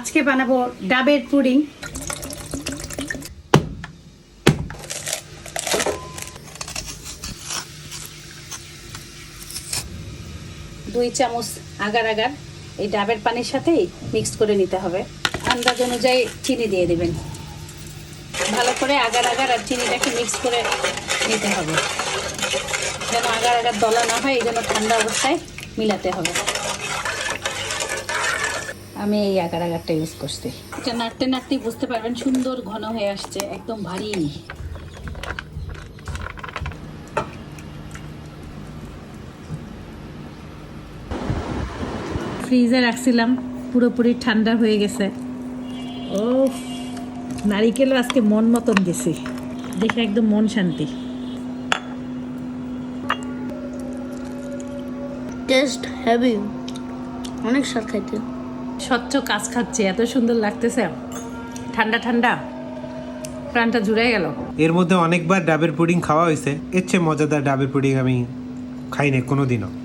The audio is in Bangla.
আজকে বানাবো ডাবের পুডিং। দুই চামচ আগার আগার এই ডাবের পানির সাথেই মিক্স করে নিতে হবে। আন্দাজ অনুযায়ী চিনি দিয়ে দেবেন। ভালো করে আগার আগার আর চিনিটাকে মিক্স করে নিতে হবে, যেন আগার আগার দলা না হয়, এই জন্য ঠান্ডা অবস্থায় মিলাতে হবে। আমি এই আগার আগারটা ইউজ করছি। এটা নাড়তে নাড়তেই বুঝতে পারবেন সুন্দর ঘন হয়ে আসছে, একদম ভারী। ফ্রিজে রাখছিলাম, পুরোপুরি ঠান্ডা হয়ে গেছে। ও নারিকেলও আজকে মন মতন গেছে, দেখে একদম মন শান্তি। টেস্ট হেভি, অনেক স্বাদ খাইতে। স্বচ্ছ কাজ খাচ্ছে, এত সুন্দর লাগতেছে, ঠান্ডা ঠান্ডা, প্রাণটা জুড়ে গেল। এর মধ্যে অনেকবার ডাবের পুডিং খাওয়া হয়েছে, এর চেয়ে মজাদার ডাবের পুডিং আমি খাই না কোনোদিনও।